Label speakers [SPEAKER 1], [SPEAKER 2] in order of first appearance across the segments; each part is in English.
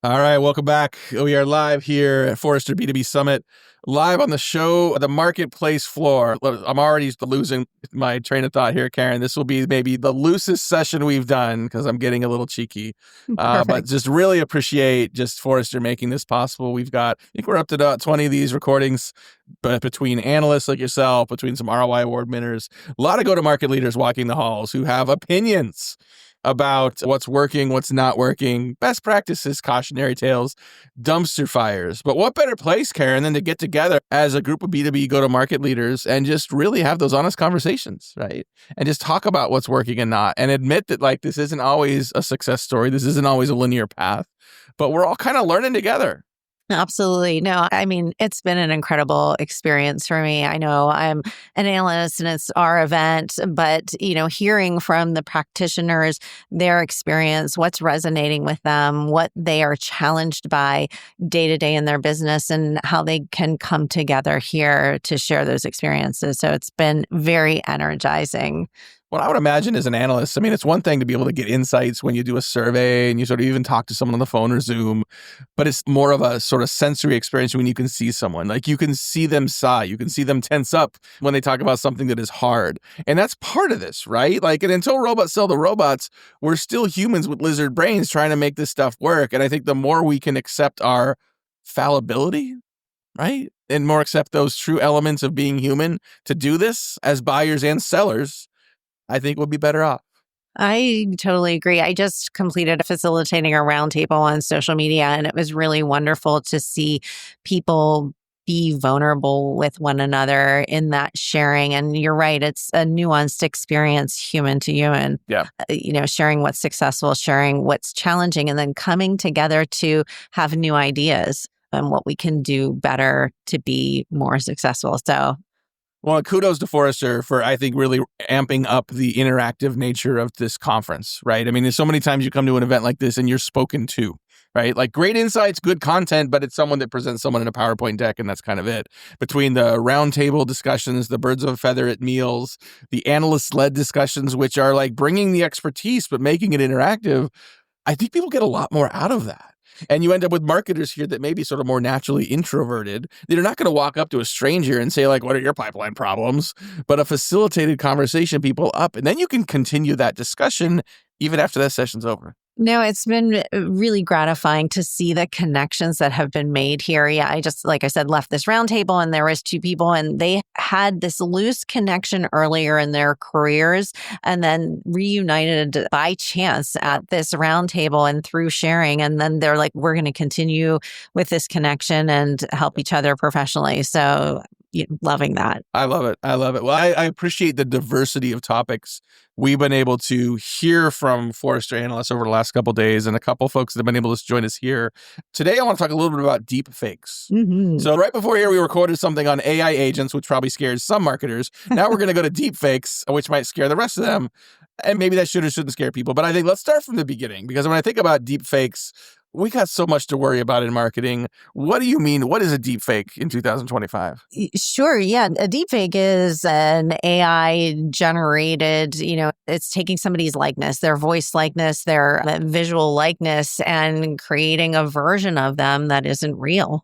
[SPEAKER 1] All right, welcome back. We are live here at Forrester B2B Summit, live on the show, the marketplace floor. Look, I'm already losing my train of thought here, Karen. This will be maybe the loosest session we've done because I'm getting a little cheeky. But
[SPEAKER 2] Perfect.
[SPEAKER 1] just really appreciate just Forrester making this possible. I think we're up to about 20 of these recordings, but between analysts like yourself, between some ROI award winners, a lot of go-to-market leaders walking the halls who have opinions about what's working, what's not working, best practices, cautionary tales, dumpster fires. But what better place, Karen, than to get together as a group of B2B go-to-market leaders and just really have those honest conversations, right? And just talk about what's working and not, and admit that this isn't always a success story. This isn't always a linear path, but we're all kind of learning together.
[SPEAKER 2] Absolutely. No, I mean, it's been an incredible experience for me. I know I'm an analyst and it's our event, but, hearing from the practitioners, their experience, what's resonating with them, what they are challenged by day to day in their business, and how they can come together here to share those experiences. So it's been very energizing.
[SPEAKER 1] What I would imagine as an analyst, I mean, it's one thing to be able to get insights when you do a survey and you sort of even talk to someone on the phone or Zoom, but it's more of a sort of sensory experience when you can see someone. Like you can see them sigh, you can see them tense up when they talk about something that is hard. And that's part of this, right? And until robots sell the robots, we're still humans with lizard brains trying to make this stuff work. And I think the more we can accept our fallibility, right? And more accept those true elements of being human to do this as buyers and sellers, I think we'll be better off.
[SPEAKER 2] I totally agree. I just completed facilitating a roundtable on social media, and it was really wonderful to see people be vulnerable with one another in that sharing. And you're right, it's a nuanced experience, human to human.
[SPEAKER 1] Yeah.
[SPEAKER 2] Sharing what's successful, sharing what's challenging, and then coming together to have new ideas and what we can do better to be more successful. So
[SPEAKER 1] well, kudos to Forrester for, I think, really amping up the interactive nature of this conference, right? I mean, there's so many times you come to an event like this and you're spoken to, right? Like great insights, good content, but it's someone that presents someone in a PowerPoint deck, and that's kind of it. Between the roundtable discussions, the birds of a feather at meals, the analyst-led discussions, which are like bringing the expertise but making it interactive, I think people get a lot more out of that. And you end up with marketers here that may be sort of more naturally introverted. They're not going to walk up to a stranger and say, what are your pipeline problems? But a facilitated conversation, people up. And then you can continue that discussion even after that session's over.
[SPEAKER 2] No, it's been really gratifying to see the connections that have been made here. Yeah, I just, like I said, left this roundtable and there was two people and they had this loose connection earlier in their careers and then reunited by chance at this roundtable and through sharing. And then they're like, we're going to continue with this connection and help each other professionally. So loving that.
[SPEAKER 1] I love it. Well, I appreciate the diversity of topics we've been able to hear from Forrester analysts over the last couple of days, and a couple of folks that have been able to join us here. Today, I want to talk a little bit about deep fakes.
[SPEAKER 2] Mm-hmm.
[SPEAKER 1] So right before here, we recorded something on AI agents, which probably scares some marketers. Now we're going to go to deep fakes, which might scare the rest of them. And maybe that should or shouldn't scare people. But I think let's start from the beginning, because when I think about deep fakes, we got so much to worry about in marketing. What do you mean? What is a deep fake in 2025?
[SPEAKER 2] Sure. Yeah. A deepfake is an AI generated, it's taking somebody's likeness, their voice likeness, their visual likeness, and creating a version of them that isn't real.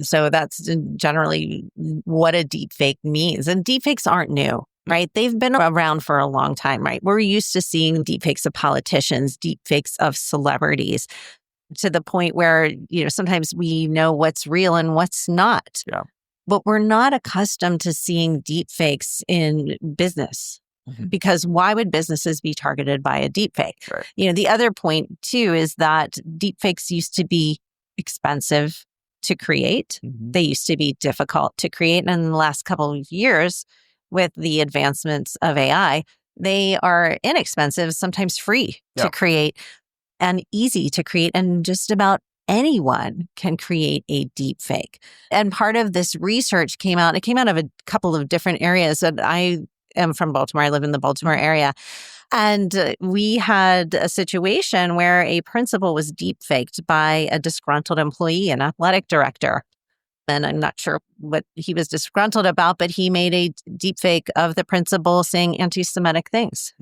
[SPEAKER 2] So that's generally what a deepfake means. And deepfakes aren't new. Right? They've been around for a long time, right? We're used to seeing deepfakes of politicians, deepfakes of celebrities, to the point where, sometimes we know what's real and what's not.
[SPEAKER 1] Yeah.
[SPEAKER 2] But we're not accustomed to seeing deepfakes in business. Mm-hmm. Because why would businesses be targeted by a deepfake?
[SPEAKER 1] Right.
[SPEAKER 2] The other point too is that deepfakes used to be expensive to create. Mm-hmm. They used to be difficult to create. And in the last couple of years, with the advancements of AI, they are inexpensive, sometimes free to create and easy to create. And just about anyone can create a deep fake. And part of this research came out of a couple of different areas. And I am from Baltimore. I live in the Baltimore area. And we had a situation where a principal was deep faked by a disgruntled employee, an athletic director. And I'm not sure what he was disgruntled about, but he made a deep fake of the principal saying anti-Semitic things.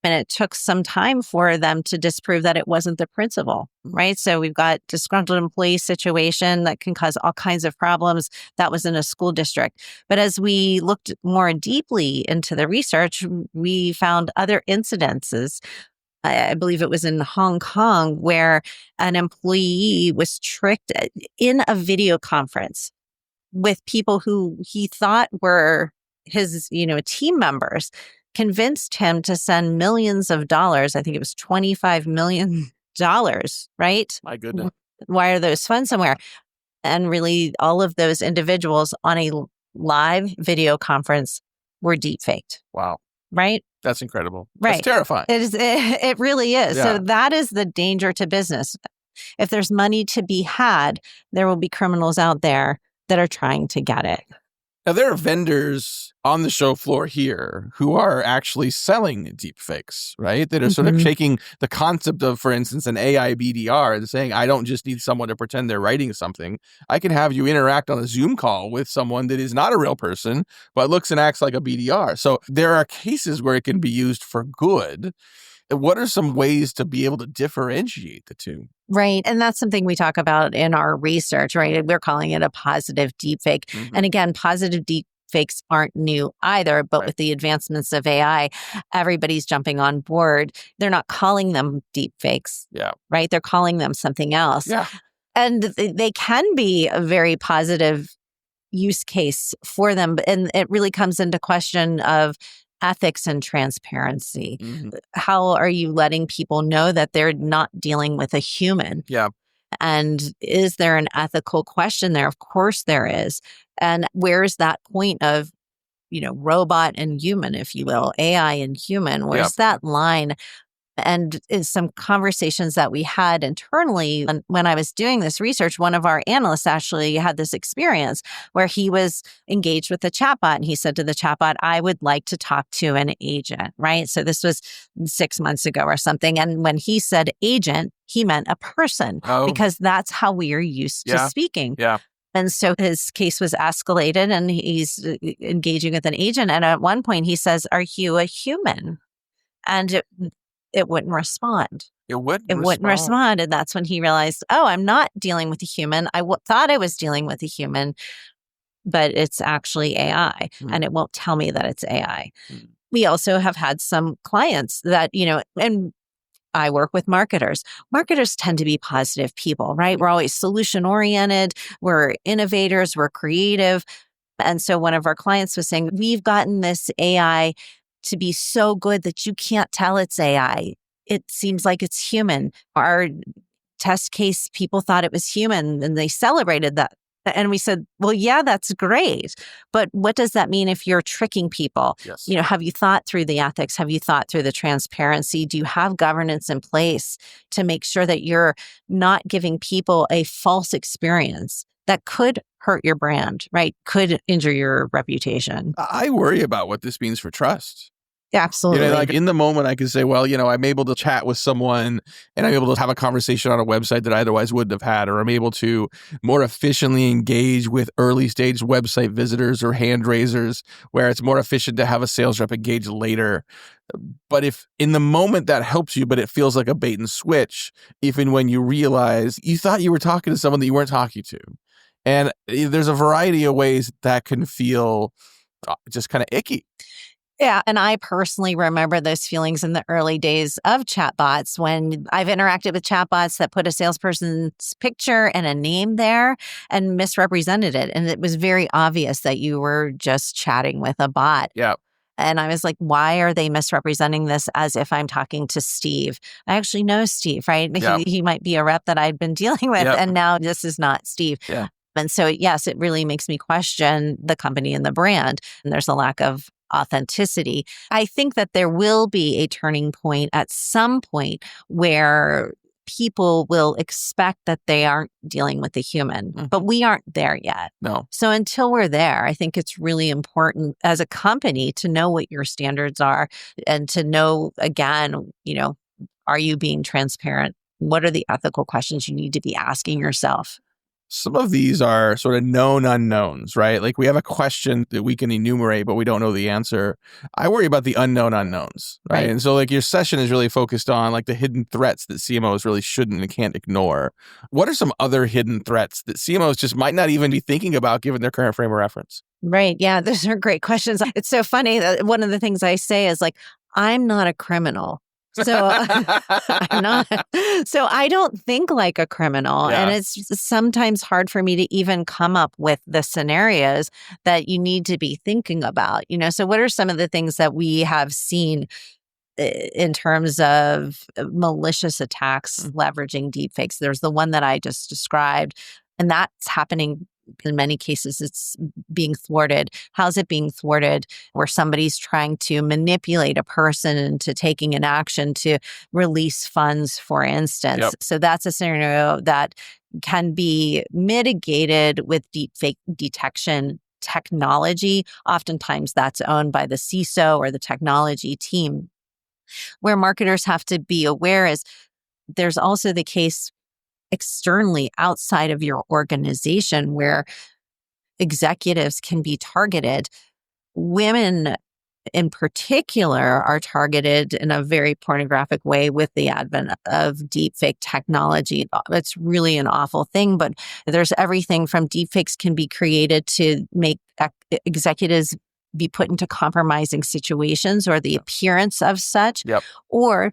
[SPEAKER 2] And it took some time for them to disprove that it wasn't the principal, right? So we've got disgruntled employee situation that can cause all kinds of problems. That was in a school district. But as we looked more deeply into the research, we found other incidences. I believe it was in Hong Kong where an employee was tricked in a video conference with people who he thought were his, team members, convinced him to send millions of dollars. I think it was $25 million, right?
[SPEAKER 1] My goodness.
[SPEAKER 2] Wire those funds somewhere. And really, all of those individuals on a live video conference were deep faked.
[SPEAKER 1] Wow.
[SPEAKER 2] Right?
[SPEAKER 1] That's incredible.
[SPEAKER 2] Right.
[SPEAKER 1] That's terrifying.
[SPEAKER 2] It really is.
[SPEAKER 1] Yeah.
[SPEAKER 2] So that is the danger to business. If there's money to be had, there will be criminals out there that are trying to get it.
[SPEAKER 1] Now, there are vendors on the show floor here who are actually selling deep fakes, right? That are sort of taking the concept of, for instance, an AI BDR and saying, I don't just need someone to pretend they're writing something. I can have you interact on a Zoom call with someone that is not a real person, but looks and acts like a BDR. So there are cases where it can be used for good. What are some ways to be able to differentiate the two?
[SPEAKER 2] Right. And that's something we talk about in our research, right? We're calling it a positive deepfake. And again, positive deepfakes aren't new either, but with the advancements of AI, everybody's jumping on board. They're not calling them deepfakes, right? They're calling them something else.
[SPEAKER 1] Yeah.
[SPEAKER 2] And they can be a very positive use case for them. And it really comes into question of ethics and transparency. How are you letting people know that they're not dealing with a human?
[SPEAKER 1] Yeah.
[SPEAKER 2] And is there an ethical question there? Of course there is. And where's that point of, robot and human, if you will, AI and human? Where's that line? And in some conversations that we had internally, when I was doing this research, one of our analysts actually had this experience where he was engaged with a chatbot and he said to the chatbot, I would like to talk to an agent, right? So this was 6 months ago or something. And when he said agent, he meant a person because that's how we are used to speaking.
[SPEAKER 1] Yeah.
[SPEAKER 2] And so his case was escalated and he's engaging with an agent. And at one point he says, are you a human? And it wouldn't respond.
[SPEAKER 1] It wouldn't
[SPEAKER 2] respond. And that's when he realized, I'm not dealing with a human. I thought I was dealing with a human, but it's actually AI and it won't tell me that it's AI. We also have had some clients that, and I work with marketers. Marketers tend to be positive people, right? We're always solution oriented. We're innovators. We're creative. And so one of our clients was saying, we've gotten this AI to be so good that you can't tell it's AI. It seems like it's human. Our test case, people thought it was human and they celebrated that. And we said, well, yeah, that's great. But what does that mean if you're tricking people?
[SPEAKER 1] Yes.
[SPEAKER 2] Have you thought through the ethics? Have you thought through the transparency? Do you have governance in place to make sure that you're not giving people a false experience that could hurt your brand, right? Could injure your reputation.
[SPEAKER 1] I worry about what this means for trust.
[SPEAKER 2] Absolutely.
[SPEAKER 1] Like in the moment, I could say, well, I'm able to chat with someone and I'm able to have a conversation on a website that I otherwise wouldn't have had, or I'm able to more efficiently engage with early stage website visitors or hand raisers, where it's more efficient to have a sales rep engage later. But if in the moment that helps you, but it feels like a bait and switch, even when you realize you thought you were talking to someone that you weren't talking to. And there's a variety of ways that can feel just kind of icky.
[SPEAKER 2] Yeah. And I personally remember those feelings in the early days of chatbots when I've interacted with chatbots that put a salesperson's picture and a name there and misrepresented it. And it was very obvious that you were just chatting with a bot.
[SPEAKER 1] Yeah.
[SPEAKER 2] And I was like, why are they misrepresenting this as if I'm talking to Steve? I actually know Steve, right?
[SPEAKER 1] Yeah.
[SPEAKER 2] He might be a rep that I'd been dealing with. And now this is not Steve.
[SPEAKER 1] Yeah.
[SPEAKER 2] And so, yes, it really makes me question the company and the brand. And there's a lack of authenticity. I think that there will be a turning point at some point where people will expect that they aren't dealing with a human, but we aren't there yet.
[SPEAKER 1] No.
[SPEAKER 2] So until we're there, I think it's really important as a company to know what your standards are and to know, again, are you being transparent? What are the ethical questions you need to be asking yourself?
[SPEAKER 1] Some of these are sort of known unknowns, right? Like we have a question that we can enumerate, but we don't know the answer. I worry about the unknown unknowns, right?
[SPEAKER 2] Right.
[SPEAKER 1] And so like your session is really focused on like the hidden threats that CMOs really shouldn't and can't ignore. What are some other hidden threats that CMOs just might not even be thinking about given their current frame of reference?
[SPEAKER 2] Right. Yeah, those are great questions. It's so funny that one of the things I say is like, I'm not a criminal. So I'm not. So I don't think like a criminal.
[SPEAKER 1] Yeah.
[SPEAKER 2] And it's sometimes hard for me to even come up with the scenarios that you need to be thinking about. So what are some of the things that we have seen in terms of malicious attacks leveraging deepfakes? There's the one that I just described, and that's happening in many cases. It's being thwarted. How's it being thwarted? Where somebody's trying to manipulate a person into taking an action to release funds, for instance.
[SPEAKER 1] Yep.
[SPEAKER 2] So that's a scenario that can be mitigated with deepfake detection technology. Oftentimes that's owned by the CISO or the technology team. Where marketers have to be aware is there's also the case externally outside of your organization where executives can be targeted. Women in particular are targeted in a very pornographic way with the advent of deepfake technology. It's really an awful thing, but there's everything from deepfakes can be created to make executives be put into compromising situations or the appearance of such,
[SPEAKER 1] Yep.
[SPEAKER 2] or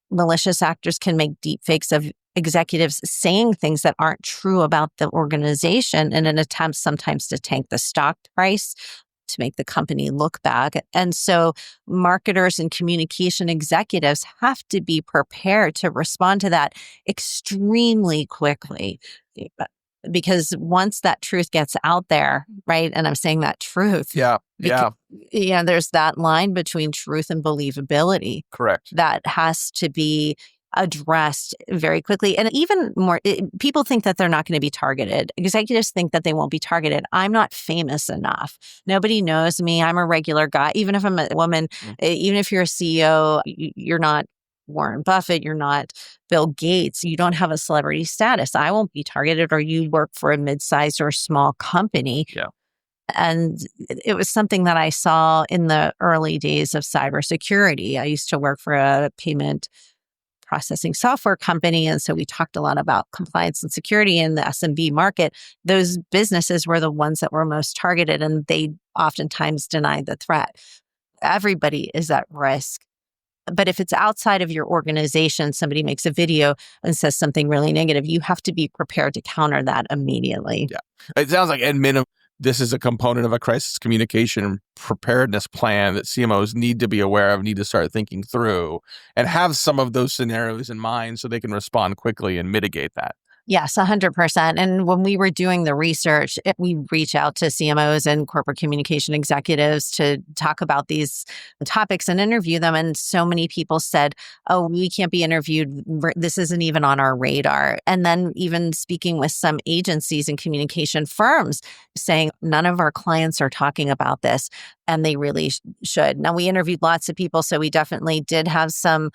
[SPEAKER 2] malicious actors can make deepfakes of executives saying things that aren't true about the organization in an attempt sometimes to tank the stock price, to make the company look bad. And so marketers and communication executives have to be prepared to respond to that extremely quickly. Because once that truth gets out there, right? And I'm saying that truth.
[SPEAKER 1] Yeah. Yeah.
[SPEAKER 2] There's that line between truth and believability.
[SPEAKER 1] Correct.
[SPEAKER 2] That has to be addressed very quickly. And even more, people think that they're not going to be targeted. Executives think that they won't be targeted. I'm not famous enough. Nobody knows me. I'm a regular guy. Even if I'm a woman, even if you're a CEO, you're not Warren Buffett, you're not Bill Gates, you don't have a celebrity status. I won't be targeted, or you work for a mid-sized or small company.
[SPEAKER 1] Yeah.
[SPEAKER 2] And it was something that I saw in the early days of cybersecurity. I used to work for a payment processing software company. And so we talked a lot about compliance and security in the SMB market. Those businesses were the ones that were most targeted, and they oftentimes denied the threat. Everybody is at risk. But if it's outside of your organization, somebody makes a video and says something really negative, you have to be prepared to counter that immediately.
[SPEAKER 1] Yeah. It sounds like at minimum, this is a component of a crisis communication preparedness plan that CMOs need to be aware of, need to start thinking through, and have some of those scenarios in mind so they can respond quickly and mitigate that.
[SPEAKER 2] Yes, 100%. And when we were doing the research, we reach out to CMOs and corporate communication executives to talk about these topics and interview them. And so many people said, oh, we can't be interviewed. This isn't even on our radar. And then even speaking with some agencies and communication firms saying none of our clients are talking about this, and they really should. Now, we interviewed lots of people, so we definitely did have some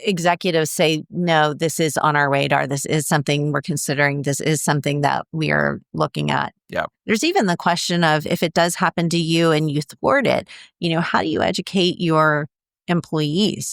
[SPEAKER 2] executives say, no, this is on our radar. This is something we're considering. This is something that we are looking at.
[SPEAKER 1] Yeah.
[SPEAKER 2] There's even the question of if it does happen to you and you thwart it, how do you educate your employees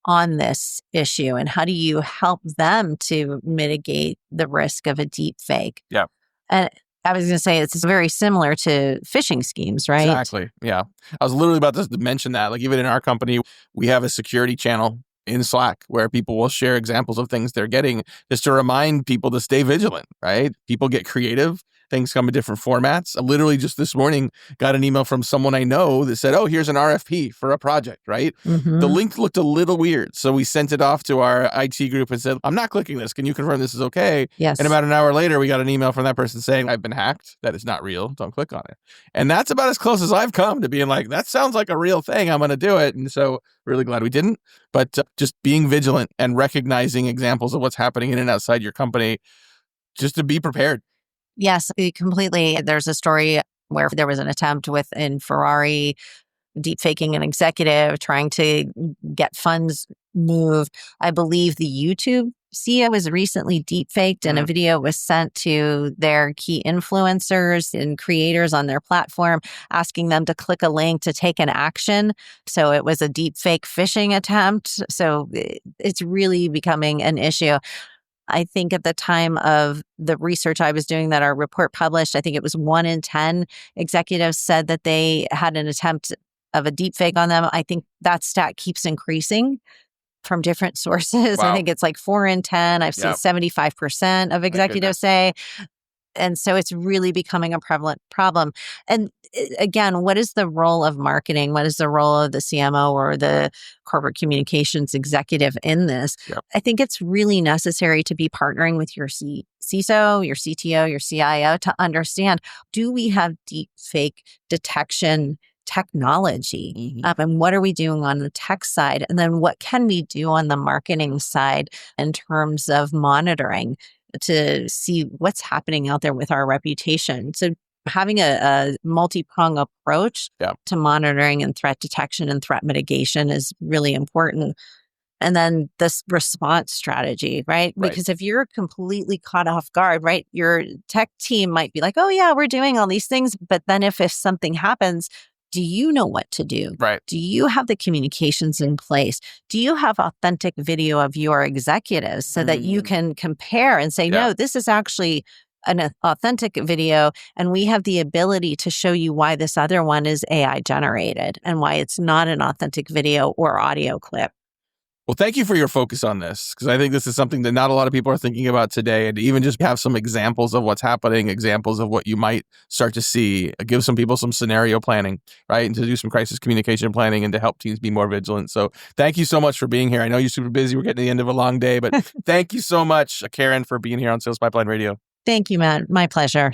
[SPEAKER 2] on this issue? And how do you help them to mitigate the risk of a deep fake?
[SPEAKER 1] Yeah.
[SPEAKER 2] And I was going to say it's very similar to phishing schemes, right?
[SPEAKER 1] Exactly. Yeah. I was literally about to mention that. Like even in our company, we have a security channel in Slack where people will share examples of things they're getting just to remind people to stay vigilant, right? People get creative. Things come in different formats. I literally just this morning got an email from someone I know that said, oh, here's an RFP for a project, right? The link looked a little weird. So we sent it off to our IT group and said, I'm not clicking this. Can you confirm this is okay?
[SPEAKER 2] Yes.
[SPEAKER 1] And about an hour later, we got an email from that person saying, I've been hacked. That is not real. Don't click on it. And that's about as close as I've come to being like, that sounds like a real thing. I'm going to do it. And so really glad we didn't. But just being vigilant and recognizing examples of what's happening in and outside your company, just to be prepared.
[SPEAKER 2] Yes, completely. There's a story where there was an attempt within Ferrari deepfaking an executive, trying to get funds moved. I believe the YouTube CEO was recently deepfaked and a video was sent to their key influencers and creators on their platform, asking them to click a link to take an action. So it was a deepfake phishing attempt. So it's really becoming an issue. I think at the time of the research I was doing that our report published, I think it was 1 in 10 executives said that they had an attempt of a deepfake on them. I think that stat keeps increasing from different sources.
[SPEAKER 1] Wow.
[SPEAKER 2] I think it's like 4 in 10. I've seen 75% of executives say. And so it's really becoming a prevalent problem. And again, what is the role of marketing? What is the role of the CMO or the corporate communications executive in this?
[SPEAKER 1] Yep.
[SPEAKER 2] I think it's really necessary to be partnering with your CISO, your CTO, your CIO to understand, do we have deep fake detection technology? And what are we doing on the tech side? And then what can we do on the marketing side in terms of monitoring to see what's happening out there with our reputation? So having a multi-prong approach to monitoring and threat detection and threat mitigation is really important. And then this response strategy, right? Because if you're completely caught off guard, right, your tech team might be like, oh yeah, we're doing all these things. But then if something happens, do you know what to do?
[SPEAKER 1] Right.
[SPEAKER 2] Do you have the communications in place? Do you have authentic video of your executives so that you can compare and say, no, this is actually an authentic video, and we have the ability to show you why this other one is AI generated and why it's not an authentic video or audio clip.
[SPEAKER 1] Well, thank you for your focus on this, because I think this is something that not a lot of people are thinking about today. And even just have some examples of what's happening, examples of what you might start to see, give some people some scenario planning, right? And to do some crisis communication planning and to help teams be more vigilant. So thank you so much for being here. I know you're super busy. We're getting to the end of a long day, but thank you so much, Karen, for being here on Sales Pipeline Radio.
[SPEAKER 2] Thank you, Matt. My pleasure.